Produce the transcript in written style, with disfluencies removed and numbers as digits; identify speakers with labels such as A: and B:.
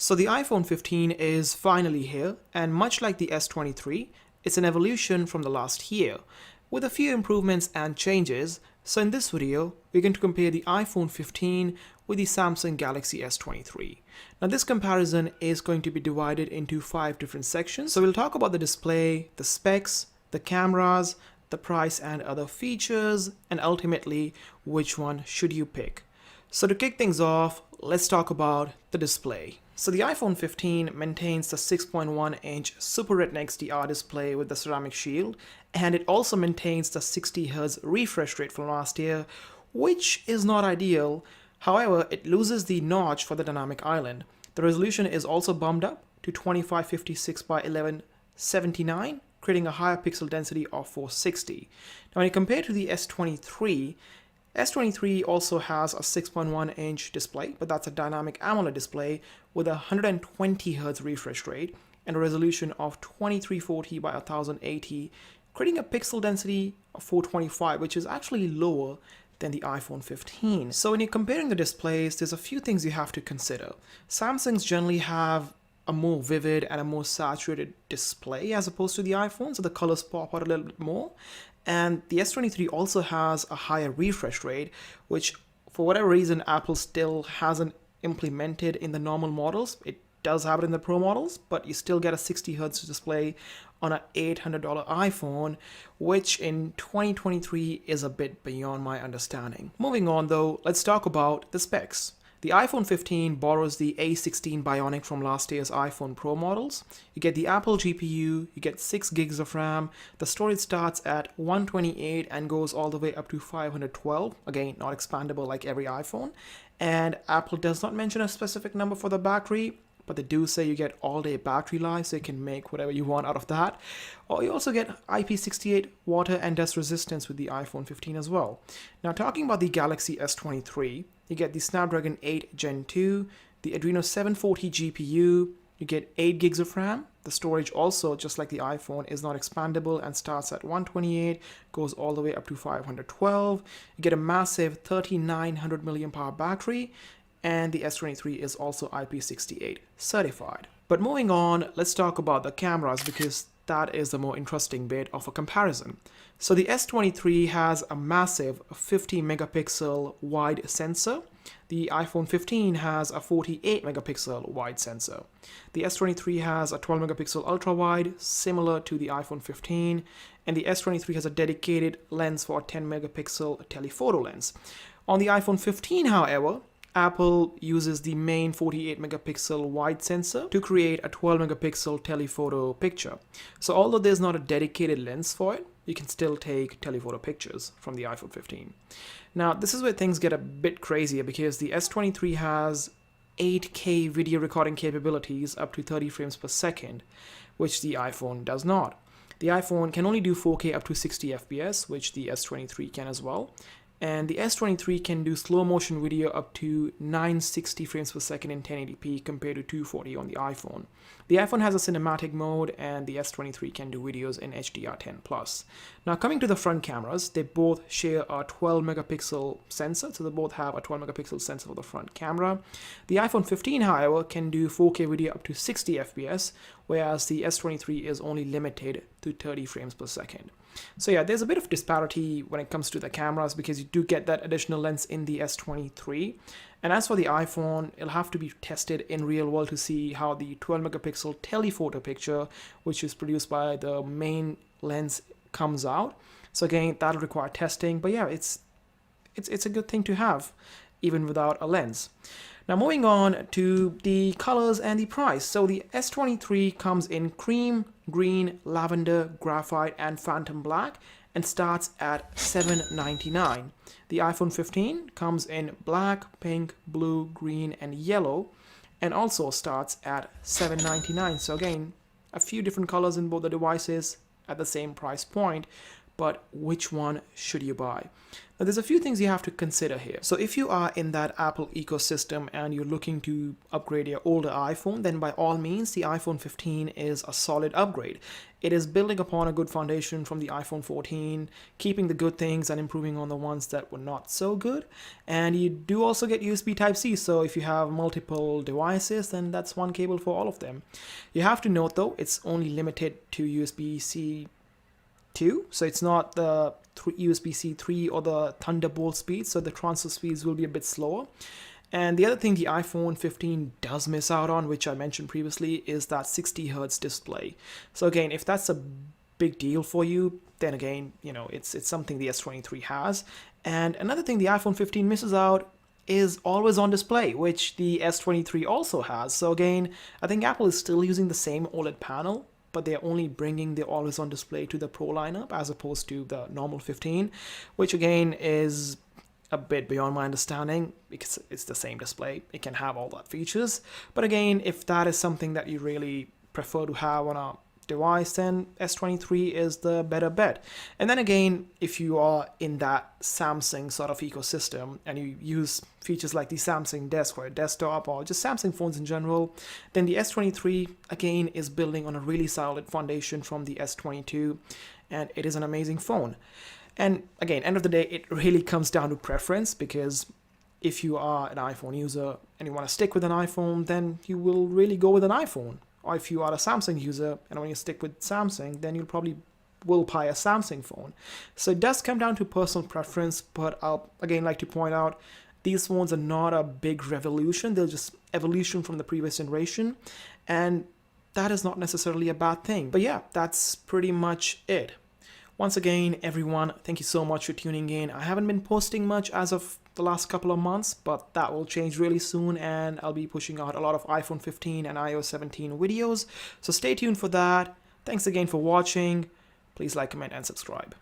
A: So the iPhone 15 is finally here, and much like the S23, it's an evolution from the last year, with a few improvements and changes. So in this video, we're going to compare the iPhone 15 with the Samsung Galaxy S23. Now this comparison is going to be divided into 5 different sections. So we'll talk about the display, the specs, the cameras, the price and other features, and ultimately, which one should you pick. So to kick things off, let's talk about the display. So the iPhone 15 maintains the 6.1-inch Super Retina XDR display with the ceramic shield, and it also maintains the 60Hz refresh rate from last year, which is not ideal. However, it loses the notch for the dynamic island. The resolution is also bumped up to 2556 by 1179, creating a higher pixel density of 460. Now when you compare to the S23, S23 also has a 6.1-inch display, but that's a Dynamic AMOLED display with a 120Hz refresh rate and a resolution of 2340 by 1080, creating a pixel density of 425, which is actually lower than the iPhone 15. So when you're comparing the displays, there's a few things you have to consider. Samsungs generally have a more vivid and a more saturated display as opposed to the iPhone, so the colors pop out a little bit more. And the S23 also has a higher refresh rate, which for whatever reason Apple still hasn't implemented in the normal models. It does have it in the Pro models, but you still get a 60Hz display on an $800 iPhone, which in 2023 is a bit beyond my understanding. Moving on though, let's talk about the specs. The iPhone 15 borrows the A15 Bionic from last year's iPhone Pro models. You get the Apple GPU, you get 6 gigs of RAM, the storage starts at 128 and goes all the way up to 512, again not expandable like every iPhone, and Apple does not mention a specific number for the battery, but they do say you get all-day battery life, so you can make whatever you want out of that. Or you also get IP68 water and dust resistance with the iPhone 15 as well. Now talking about the Galaxy S23, you get the Snapdragon 8 Gen 2, the Exynos 740 GPU, you get 8 gigs of RAM. The storage also, just like the iPhone, is not expandable and starts at 128, goes all the way up to 512. You get a massive 3900 mAh battery, and the S23 is also IP68 certified. But moving on, let's talk about the cameras because that is the more interesting bit of a comparison. So the S23 has a massive 50 megapixel wide sensor. The iPhone 15 has a 48 megapixel wide sensor. The S23 has a 12 megapixel ultra wide, similar to the iPhone 15, and the S23 has a dedicated lens for a 10 megapixel telephoto lens. On the iPhone 15, however, Apple uses the main 48 megapixel wide sensor to create a 12 megapixel telephoto picture. So although there's not a dedicated lens for it, you can still take telephoto pictures from the iPhone 15. Now this is where things get a bit crazier because the S23 has 8K video recording capabilities up to 30 frames per second, which the iPhone does not. The iPhone can only do 4K up to 60 FPS, which the S23 can as well. And the S23 can do slow motion video up to 960 frames per second in 1080p compared to 240 on the iPhone. The iPhone has a cinematic mode and the S23 can do videos in HDR10+. Now coming to the front cameras, they both share a 12 megapixel sensor, so they both have a 12 megapixel sensor for the front camera. The iPhone 15, however, can do 4K video up to 60 FPS, whereas the S23 is only limited to 30 frames per second. So yeah, there's a bit of disparity when it comes to the cameras because you do get that additional lens in the S23. And as for the iPhone, it'll have to be tested in real world to see how the 12 megapixel telephoto picture, which is produced by the main lens, comes out. So again, that'll require testing, but yeah, it's a good thing to have even without a lens. Now moving on to the colors and the price. So the S23 comes in cream, green, lavender, graphite, and phantom black and starts at $799. The iPhone 15 comes in black, pink, blue, green, and yellow and also starts at $799. So again, a few different colors in both the devices at the same price point. but which one should you buy? Now, there's a few things you have to consider here. So if you are in that Apple ecosystem and you're looking to upgrade your older iPhone, then by all means, the iPhone 15 is a solid upgrade. It is building upon a good foundation from the iPhone 14, keeping the good things and improving on the ones that were not so good. And you do also get USB Type-C, so if you have multiple devices, then that's one cable for all of them. You have to note though, it's only limited to USB-C 2, so it's not the USB-C 3 or the Thunderbolt speed, so the transfer speeds will be a bit slower. And the other thing the iPhone 15 does miss out on, which I mentioned previously, is that 60 Hz display. So again, if that's a big deal for you, then again, it's something the S23 has. And another thing the iPhone 15 misses out is always on display, which the S23 also has. So again, I think Apple is still using the same OLED panel, but they're only bringing the always on display to the Pro lineup as opposed to the normal 15, which again is a bit beyond my understanding because it's the same display. It can have all that features. But again, if that is something that you really prefer to have on a device, then S23 is the better bet. And then again, if you are in that Samsung sort of ecosystem and you use features like the Samsung Desk for your desktop or just Samsung phones in general, then the S23 again is building on a really solid foundation from the S22, and it is an amazing phone. And again, end of the day, it really comes down to preference, because if you are an iPhone user and you want to stick with an iPhone, then you will really go with an iPhone. Or if you are a Samsung user and want to stick with Samsung, then you'll probably will buy a Samsung phone. So it does come down to personal preference, but I'll again like to point out these phones are not a big revolution. They're just evolution from the previous generation, and that is not necessarily a bad thing. But yeah, that's pretty much it. Once again, everyone, thank you so much for tuning in. I haven't been posting much as of the last couple of months, but that will change really soon, and I'll be pushing out a lot of iPhone 15 and iOS 17 videos. So stay tuned for that. Thanks again for watching. Please like, comment, and subscribe.